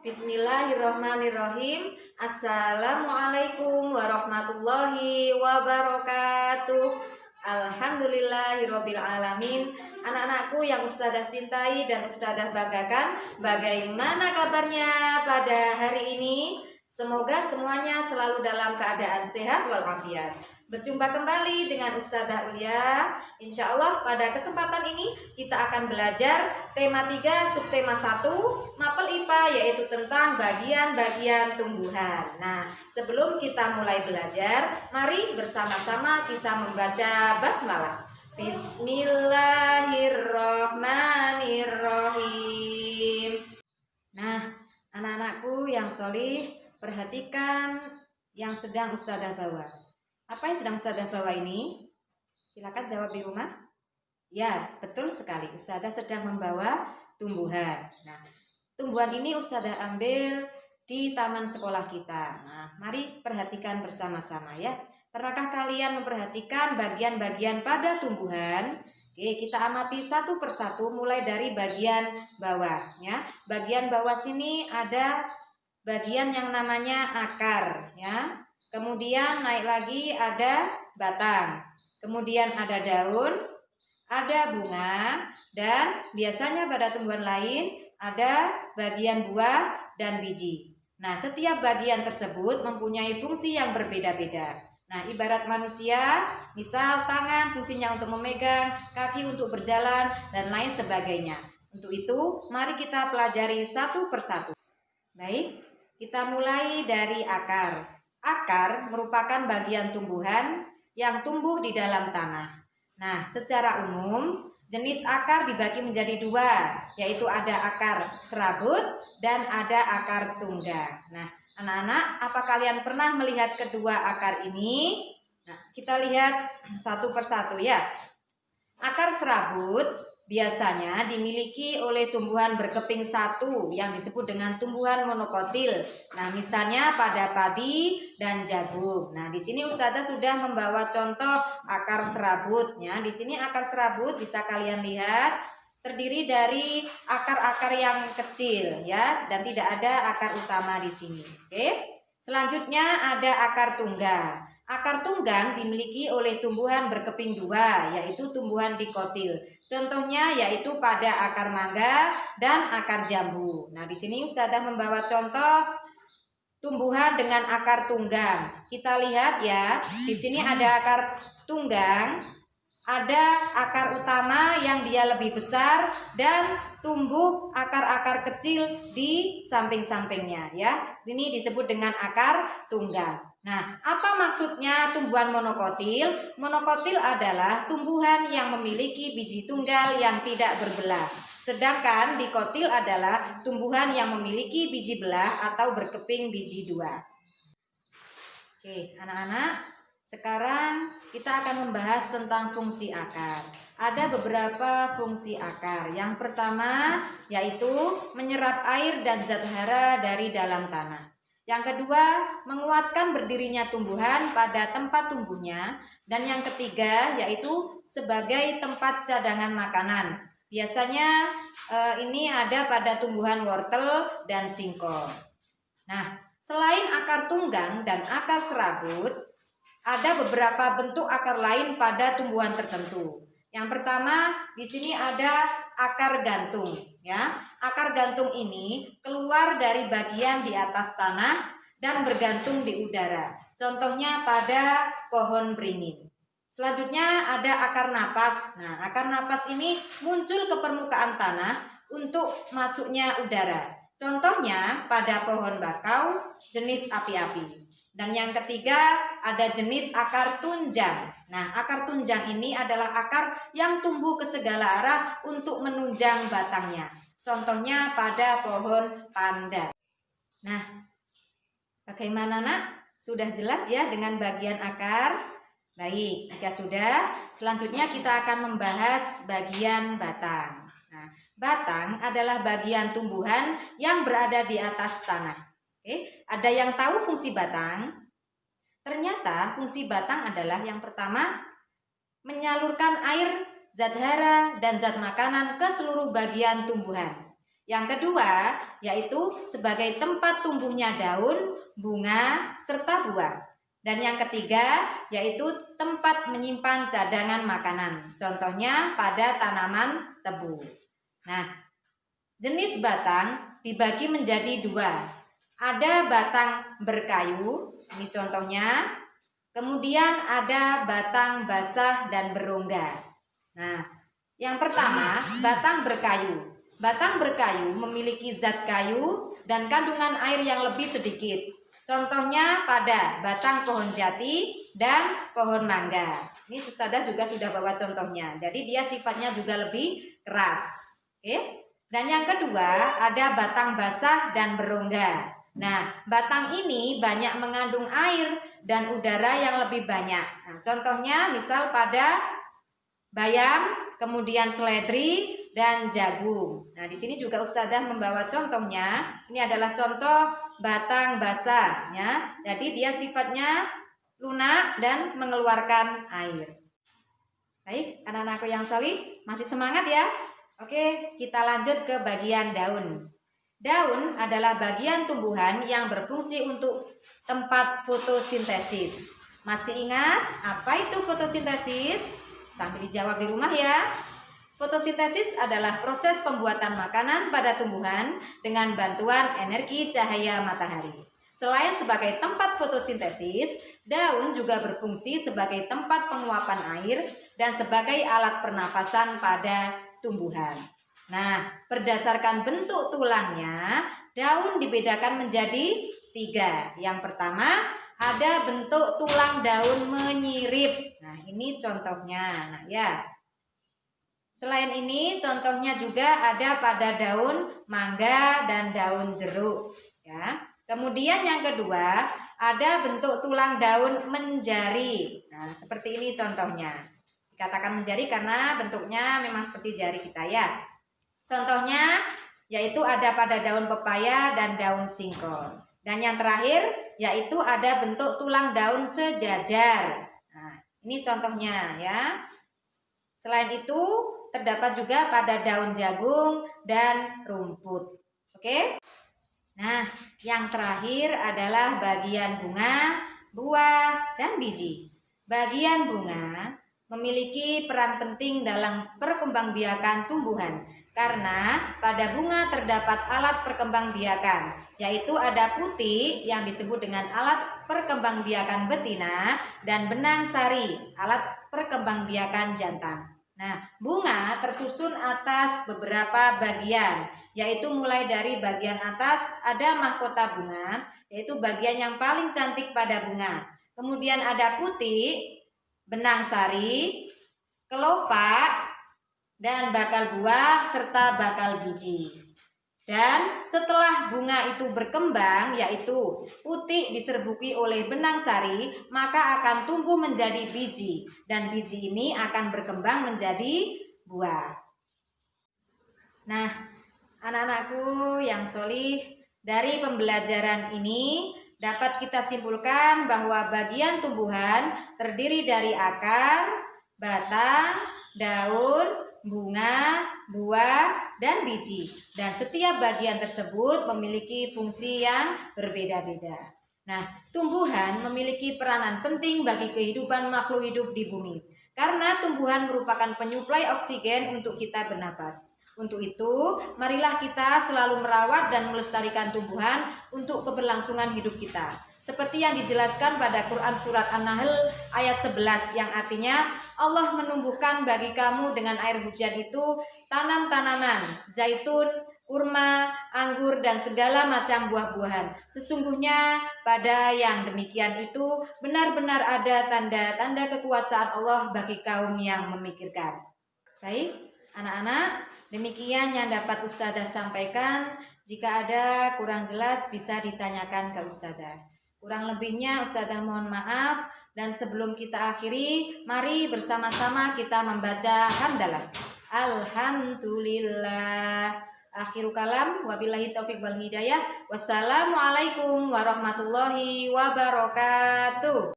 Bismillahirrahmanirrahim. Assalamualaikum warahmatullahi wabarakatuh. Alhamdulillahirabbil alamin. Anak-anakku yang Ustadzah cintai dan Ustadzah banggakan, bagaimana kabarnya pada hari ini? Semoga semuanya selalu dalam keadaan sehat walafiat. Berjumpa kembali dengan Ustadzah Ulia. Insya Allah pada kesempatan ini kita akan belajar tema 3 subtema 1 Mapel IPA, yaitu tentang bagian-bagian tumbuhan. Nah, sebelum kita mulai belajar, mari bersama-sama kita membaca basmalah. Bismillahirrahmanirrahim. Nah, anak-anakku yang sholih, perhatikan yang sedang Ustadzah bawa. Apa yang sedang Ustadzah bawa ini? Silakan jawab di rumah. Ya, betul sekali. Ustadzah sedang membawa tumbuhan. Nah, tumbuhan ini Ustadzah ambil di taman sekolah kita. Nah, mari perhatikan bersama-sama ya. Pernahkah kalian memperhatikan bagian-bagian pada tumbuhan? Oke, kita amati satu persatu mulai dari bagian bawah ya. Bagian bawah sini ada bagian yang namanya akar ya. Kemudian naik lagi ada batang, kemudian ada daun, ada bunga, dan biasanya pada tumbuhan lain ada bagian buah dan biji. Nah, setiap bagian tersebut mempunyai fungsi yang berbeda-beda. Nah, ibarat manusia, misal tangan fungsinya untuk memegang, kaki untuk berjalan, dan lain sebagainya. Untuk itu, mari kita pelajari satu persatu. Baik, kita mulai dari akar. Akar merupakan bagian tumbuhan yang tumbuh di dalam tanah. Nah, secara umum jenis akar dibagi menjadi dua, yaitu ada akar serabut dan ada akar tunggang. Nah, anak-anak, apa kalian pernah melihat kedua akar ini? Nah, kita lihat satu persatu ya. Akar serabut biasanya dimiliki oleh tumbuhan berkeping satu yang disebut dengan tumbuhan monokotil. Nah, misalnya pada padi dan jagung. Nah, di sini Ustadzah sudah membawa contoh akar serabutnya. Di sini akar serabut bisa kalian lihat terdiri dari akar-akar yang kecil ya, dan tidak ada akar utama di sini. Oke. Selanjutnya ada akar tunggang. Akar tunggang dimiliki oleh tumbuhan berkeping dua, yaitu tumbuhan dikotil. Contohnya yaitu pada akar mangga dan akar jambu. Nah, di sini Ustadzah membawa contoh tumbuhan dengan akar tunggang. Kita lihat ya, di sini ada akar tunggang, ada akar utama yang dia lebih besar dan tumbuh akar-akar kecil di samping-sampingnya ya. Ini disebut dengan akar tunggang. Nah, apa maksudnya tumbuhan monokotil? Monokotil adalah tumbuhan yang memiliki biji tunggal yang tidak berbelah. Sedangkan dikotil adalah tumbuhan yang memiliki biji belah atau berkeping biji dua. Oke, anak-anak, sekarang kita akan membahas tentang fungsi akar. Ada beberapa fungsi akar. Yang pertama yaitu menyerap air dan zat hara dari dalam tanah. Yang kedua, menguatkan berdirinya tumbuhan pada tempat tumbuhnya. Dan yang ketiga yaitu sebagai tempat cadangan makanan. Biasanya ini ada pada tumbuhan wortel dan singkong. Nah, selain akar tunggang dan akar serabut, ada beberapa bentuk akar lain pada tumbuhan tertentu. Yang pertama, di sini ada akar gantung ya. Akar gantung ini keluar dari bagian di atas tanah dan bergantung di udara. Contohnya pada pohon beringin. Selanjutnya ada akar napas. Nah, akar napas ini muncul ke permukaan tanah untuk masuknya udara. Contohnya pada pohon bakau jenis api-api. Dan yang ketiga ada jenis akar tunjang. Nah, akar tunjang ini adalah akar yang tumbuh ke segala arah untuk menunjang batangnya. Contohnya pada pohon pandan. Nah, bagaimana nak? Sudah jelas ya dengan bagian akar? Baik, jika sudah, selanjutnya kita akan membahas bagian batang. Nah, batang adalah bagian tumbuhan yang berada di atas tanah. Oke, ada yang tahu fungsi batang? Ternyata fungsi batang adalah yang pertama, menyalurkan air, zat hara, dan zat makanan ke seluruh bagian tumbuhan. Yang kedua, yaitu sebagai tempat tumbuhnya daun, bunga, serta buah. Dan yang ketiga, yaitu tempat menyimpan cadangan makanan. Contohnya pada tanaman tebu. Nah, jenis batang dibagi menjadi dua. Ada batang berkayu, ini contohnya. Kemudian ada batang basah dan berongga. Nah, yang pertama, batang berkayu. Batang berkayu memiliki zat kayu dan kandungan air yang lebih sedikit. Contohnya pada batang pohon jati dan pohon mangga. Ini Ustazah juga sudah bawa contohnya. Jadi dia sifatnya juga lebih keras. Oke? Dan yang kedua ada batang basah dan berongga. Nah, batang ini banyak mengandung air dan udara yang lebih banyak. Nah, contohnya misal pada bayam, kemudian seledri dan jagung. Nah, di sini juga Ustazah membawa contohnya. Ini adalah contoh batang basah ya. Jadi dia sifatnya lunak dan mengeluarkan air. Baik, anak-anakku yang solih, masih semangat ya? Oke, kita lanjut ke bagian daun. Daun adalah bagian tumbuhan yang berfungsi untuk tempat fotosintesis. Masih ingat apa itu fotosintesis? Sambil dijawab di rumah ya. Fotosintesis adalah proses pembuatan makanan pada tumbuhan dengan bantuan energi cahaya matahari. Selain sebagai tempat fotosintesis, daun juga berfungsi sebagai tempat penguapan air dan sebagai alat pernapasan pada tumbuhan. Nah, berdasarkan bentuk tulangnya, daun dibedakan menjadi 3. Yang pertama, ada bentuk tulang daun menyirip. Nah, ini contohnya. Nah, ya. Selain ini, contohnya juga ada pada daun mangga dan daun jeruk, ya. Kemudian yang kedua, ada bentuk tulang daun menjari. Nah, seperti ini contohnya. Dikatakan menjari karena bentuknya memang seperti jari kita ya. Contohnya yaitu ada pada daun pepaya dan daun singkong. Dan yang terakhir yaitu ada bentuk tulang daun sejajar. Nah, ini contohnya ya. Selain itu terdapat juga pada daun jagung dan rumput. Oke? Nah, yang terakhir adalah bagian bunga, buah, dan biji. Bagian bunga memiliki peran penting dalam perkembangbiakan tumbuhan karena pada bunga terdapat alat perkembangbiakan, yaitu ada putik yang disebut dengan alat perkembangbiakan betina dan benang sari, alat perkembangbiakan jantan. Nah, bunga tersusun atas beberapa bagian, yaitu mulai dari bagian atas ada mahkota bunga, yaitu bagian yang paling cantik pada bunga. Kemudian ada putik, benang sari, kelopak, dan bakal buah serta bakal biji. Dan setelah bunga itu berkembang, yaitu putik diserbuki oleh benang sari, maka akan tumbuh menjadi biji. Dan biji ini akan berkembang menjadi buah. Nah, anak-anakku yang solih, dari pembelajaran ini dapat kita simpulkan bahwa bagian tumbuhan terdiri dari akar, batang, daun, bunga, buah, dan biji. Dan setiap bagian tersebut memiliki fungsi yang berbeda-beda. Nah, tumbuhan memiliki peranan penting bagi kehidupan makhluk hidup di bumi. Karena tumbuhan merupakan penyuplai oksigen untuk kita bernapas. Untuk itu, marilah kita selalu merawat dan melestarikan tumbuhan untuk keberlangsungan hidup kita. Seperti yang dijelaskan pada Quran Surat An-Nahl ayat 11 yang artinya Allah menumbuhkan bagi kamu dengan air hujan itu tanam-tanaman, zaitun, kurma, anggur, dan segala macam buah-buahan. Sesungguhnya pada yang demikian itu benar-benar ada tanda-tanda kekuasaan Allah bagi kaum yang memikirkan. Baik, anak-anak, demikian yang dapat Ustazah sampaikan. Jika ada kurang jelas bisa ditanyakan ke Ustazah. Kurang lebihnya Ustazah mohon maaf. Dan sebelum kita akhiri, mari bersama-sama kita membaca hamdalah. Alhamdulillah. Akhiru kalam, wabillahi taufiq wal hidayah. Wassalamualaikum warahmatullahi wabarakatuh.